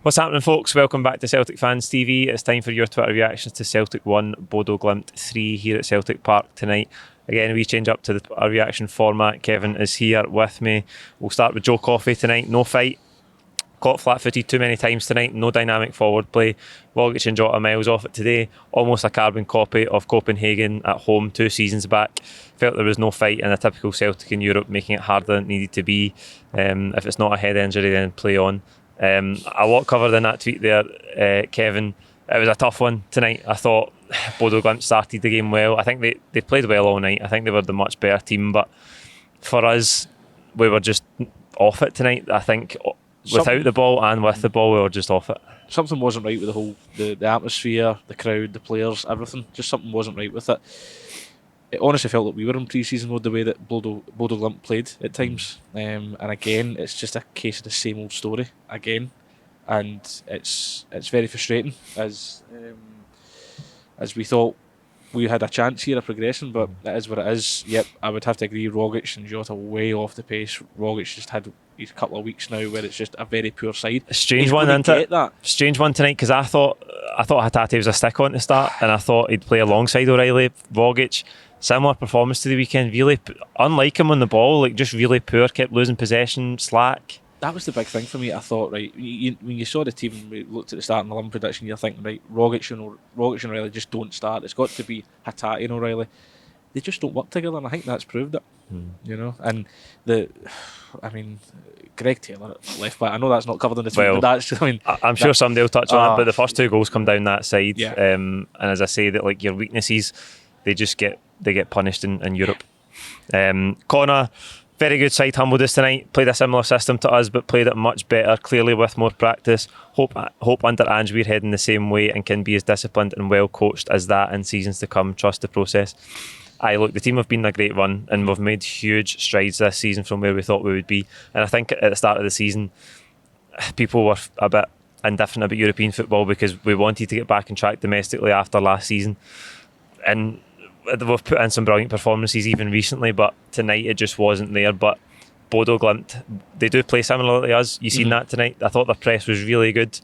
What's happening, folks? Welcome back to Celtic Fans TV. It's time for your Twitter reactions to Celtic 1, Bodø Glimt 3 here at Celtic Park tonight. Again, we change up to our reaction format. Kevin is here with me. We'll start with Joe Coffey tonight. No fight. Caught flat-footed too many times tonight. No dynamic forward play. Rogic and Jota miles off it today. Almost a carbon copy of Copenhagen at home 2 seasons back. Felt there was no fight in a typical Celtic in Europe, making it harder than it needed to be. If it's not a head injury, then play on. A lot covered in that tweet there, Kevin. It was a tough one tonight. I thought Bodø Glimt started the game well. I think they played well all night. I think they were the much better team, but for us, we were just off it tonight. I think without the ball and with the ball, we were just off it. Something wasn't right with the whole the atmosphere, the crowd, the players, everything. Just something wasn't right with it. It honestly felt like we were in pre-season mode the way that Bodø Glimt played at times. And again, it's just a case of the same old story again, and it's very frustrating as we thought we had a chance here of progressing, but it is what it is. Yep, I would have to agree. Rogic and Jota way off the pace. Rogic just had these couple of weeks now where it's just a very poor side. A strange one, isn't it? Strange one tonight, because I thought Hatate was a stick on to start, and I thought he'd play alongside O'Reilly. Rogic, similar performance to the weekend. Really, unlike him on the ball, like just really poor. Kept losing possession, slack. That was the big thing for me. I thought, right, when you saw the team, we looked at the starting 11 prediction, you're thinking, right, Rogic and O'Reilly just don't start. It's got to be Hatate and O'Reilly. They just don't work together, and I think that's proved it. You know, and Greg Taylor at left back. I know that's not covered in the tweet, but that's. I'm sure somebody will touch on it. But the first 2 goals come down that side, and as I say, that like your weaknesses, they get punished in Europe. Connor. Very good side, humbled us tonight. Played a similar system to us, but played it much better, clearly with more practice. Hope under Ange we're heading the same way and can be as disciplined and well coached as that in seasons to come. Trust the process. Look, the team have been a great run and we've made huge strides this season from where we thought we would be. And I think at the start of the season, people were a bit indifferent about European football because we wanted to get back on track domestically after last season. And we've put in some brilliant performances even recently, but tonight it just wasn't there. But Bodø Glimt, they do play similarly to us. You seen that tonight. I thought the press was really good,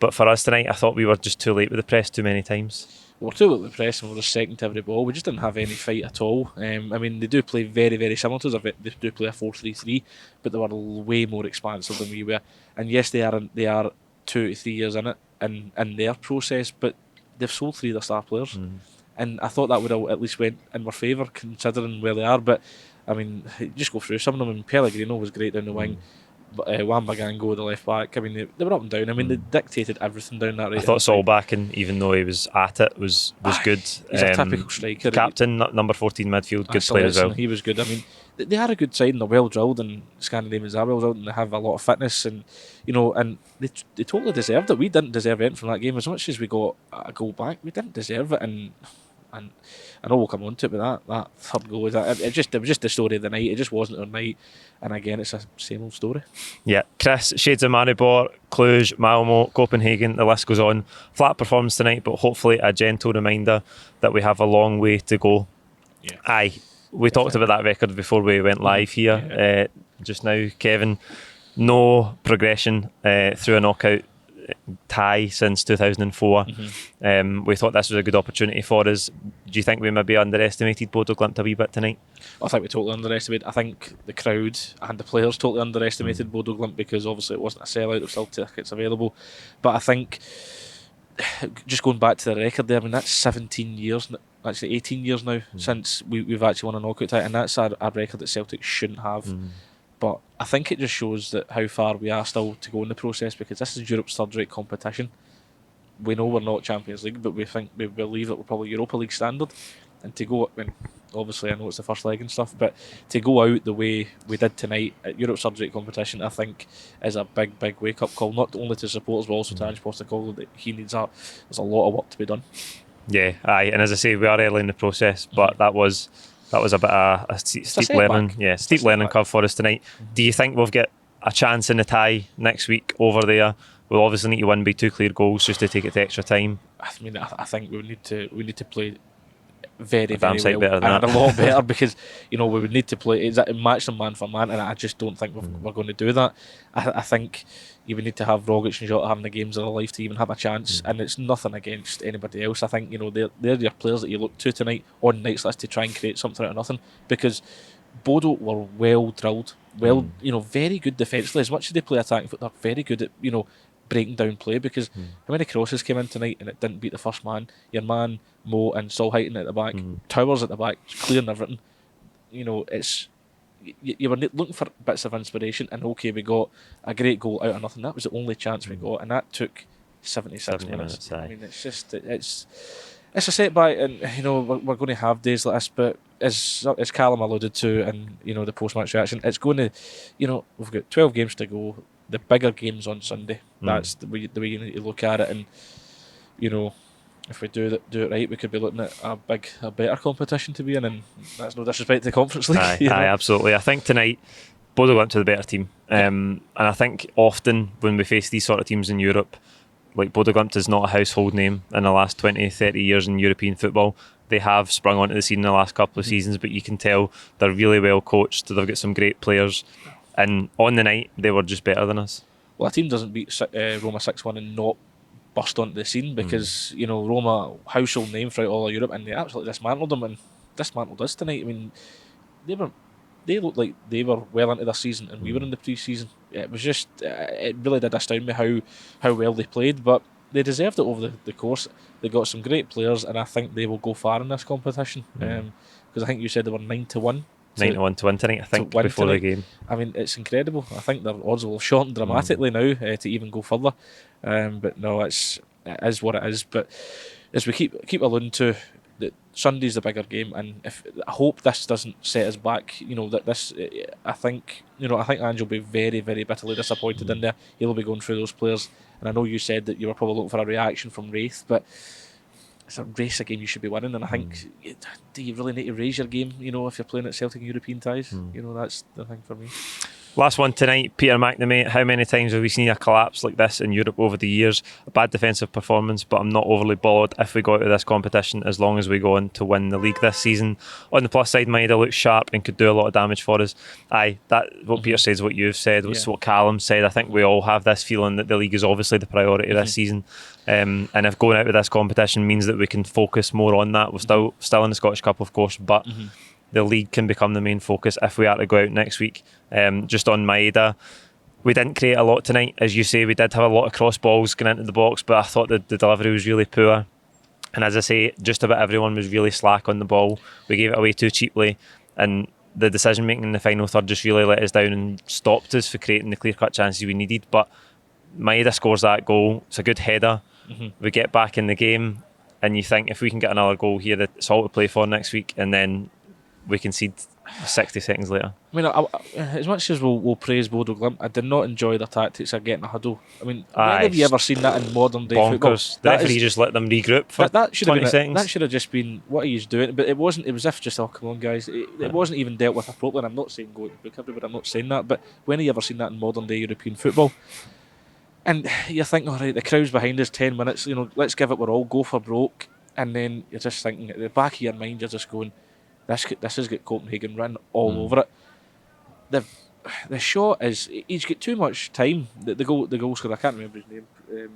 but for us tonight, I thought we were just too late with the press too many times. We're too late with the press and we're just second to every ball. We just didn't have any fight at all. They do play very, very similar to us. They do play a 4-3-3, but they were way more expansive than we were. And yes, they are 2 to 3 years in it in their process, but they've sold 3 of their star players. And I thought that would have at least went in our favour considering where they are. But just go through some of them. Pellegrino was great down the wing. Wan-Bagango, the left back. They were up and down. They dictated everything down that right. I thought Solbakken, even though he was at it, was good. He's a typical striker. Captain, number 14 midfield, good player as well. He was good. They are a good side and they're well drilled, and Scandinavians are well drilled and they have a lot of fitness, and and they totally deserved it. We didn't deserve anything from that game. As much as we got a goal back, we didn't deserve it, and I know we'll come on to it, but that third goal, it was just the story of the night. It just wasn't our night, and again, it's a same old story. Yeah, Chris, shades of Maribor, Cluj, Malmo, Copenhagen, the list goes on. Flat performance tonight, but hopefully a gentle reminder that we have a long way to go. Yeah. We talked about that record before we went live here. Just now, Kevin, no progression through a knockout tie since 2004. We thought this was a good opportunity for us. Do you think we maybe underestimated Bodø Glimt a wee bit tonight? I think we totally underestimated. I think the crowd and the players totally underestimated Bodø Glimt because obviously it wasn't a sellout, there were still tickets available. But I think just going back to the record there, that's 17 years, actually 18 years now since we've actually won a knockout tie, and that's a record that Celtic shouldn't have. But I think it just shows that how far we are still to go in the process, because this is Europe's third-rate competition. We know we're not Champions League, but we believe that we're probably Europa League standard. And to go, obviously I know it's the first leg and stuff, but to go out the way we did tonight at Europe's third-rate competition, I think is a big, big wake-up call, not only to supporters but also to Ange Postecoglou, that he needs there's a lot of work to be done. Yeah, and as I say, we are early in the process, but that was a bit of a steep learning curve for us tonight. Do you think we'll get a chance in the tie next week over there? We'll obviously need to win by 2 clear goals just to take it to extra time. I think we need to play very, very sight well, better than and that. a lot better because we would need to play match them man for man, and I just don't think we're going to do that. I think you would need to have Rogic and Jota having the games of their life to even have a chance, and it's nothing against anybody else. I think they're your players that you look to tonight on nights like this to try and create something out of nothing, because Bodø were well drilled, very good defensively. As much as they play attacking football, they're very good at breaking down play, because how many crosses came in tonight and it didn't beat the first man? Your man Mo and Solheiten at the back, Towers at the back, clearing everything. It's you were looking for bits of inspiration, and okay, we got a great goal out of nothing. That was the only chance we got, and that took 76 minutes. I mean, it's just it's a setback, and we're going to have days like this. But as Callum alluded to, and the post-match reaction, it's going to, we've got 12 games to go. The bigger games on Sunday. That's the way you need to look at it, and if we do it right, we could be looking at a better competition to be in, and that's no disrespect to the Conference League. Aye, absolutely. I think tonight Bodø went to the better team, and I think often when we face these sort of teams in Europe, like Bodø Glimt is not a household name in the last 20, 30 years in European football. They have sprung onto the scene in the last couple of seasons, but you can tell they're really well coached. They've got some great players. And on the night, they were just better than us. Well, a team doesn't beat Roma 6-1 and not burst onto the scene, because Roma, household name throughout all of Europe, and they absolutely dismantled them, and dismantled us tonight. I mean, they looked like they were well into their season, and we were in the pre-season. It was just, it really did astound me how well they played, but they deserved it over the course. They got some great players, and I think they will go far in this competition. Because I think you said they were 9-1. 9-1 to win tonight, I think, before the game. I mean, it's incredible. I think their odds will have shortened dramatically now to even go further. But no, it is what it is. But as we keep alluding to, that Sunday's the bigger game, and I hope this doesn't set us back. That this, I think Ange will be very, very bitterly disappointed in there. He'll be going through those players, and I know you said that you were probably looking for a reaction from Wraith, but it's a race, a game you should be winning, and I think, do you really need to raise your game, if you're playing at Celtic European ties? That's the thing for me. Last one tonight, Peter McNamee. How many times have we seen a collapse like this in Europe over the years? A bad defensive performance, but I'm not overly bothered if we go out of this competition, as long as we go on to win the league this season. On the plus side, Maeda looks sharp and could do a lot of damage for us. Aye, what Peter says, what you've said, what Callum said. I think we all have this feeling that the league is obviously the priority this season. And if going out of this competition means that we can focus more on that, we're still in the Scottish Cup, of course, but the league can become the main focus if we are to go out next week. Just on Maeda, we didn't create a lot tonight. As you say, we did have a lot of cross balls going into the box, but I thought the delivery was really poor. And as I say, just about everyone was really slack on the ball. We gave it away too cheaply, and the decision making in the final third just really let us down and stopped us for creating the clear-cut chances we needed. But Maeda scores that goal. It's a good header. We get back in the game, and you think if we can get another goal here, that's all to play for next week, and then we concede 60 seconds later. I mean, as much as we'll praise Bodø Glimt, I did not enjoy their tactics of getting a huddle. I mean, when have you ever seen that in modern day football? The referee just let them regroup for that should 20 have seconds. That should have just been, what are you doing? But it wasn't. It was if just, oh, come on, guys. It wasn't even dealt with appropriately. And I'm not saying go to book everybody, I'm not saying that. But when have you ever seen that in modern day European football? And you think, all right, the crowd's behind us, 10 minutes, let's give it, we're all go for broke. And then you're just thinking, at the back of your mind, you're just going, this has got Copenhagen written all over it. The shot is, he's got too much time. The goal scorer, I can't remember his name,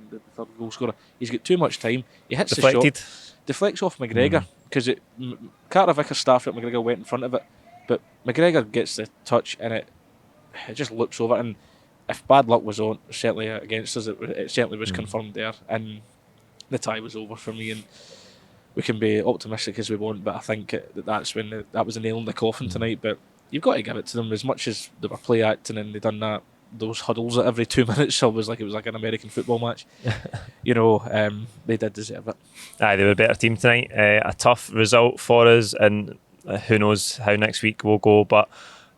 the third goal scorer, he's got too much time. He hits Deflected. the shot, deflects off McGregor, because Carter Vickers staffed it, McGregor went in front of it, but McGregor gets the touch and it just loops over, and if bad luck was on, certainly against us, it certainly was confirmed there, and the tie was over for me. And we can be optimistic as we want, but I think that's when that was a nail in the coffin tonight. But you've got to give it to them, as much as they were play acting and they done those huddles at every 2 minutes. So it was like an American football match. They did deserve it. Aye, they were a better team tonight. A tough result for us, and who knows how next week will go. But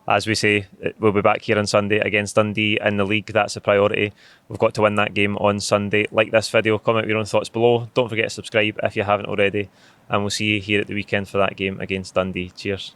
as we say, we'll be back here on Sunday against Dundee in the league. That's a priority. We've got to win that game on Sunday. Like this video, comment with your own thoughts below. Don't forget to subscribe if you haven't already. And we'll see you here at the weekend for that game against Dundee. Cheers.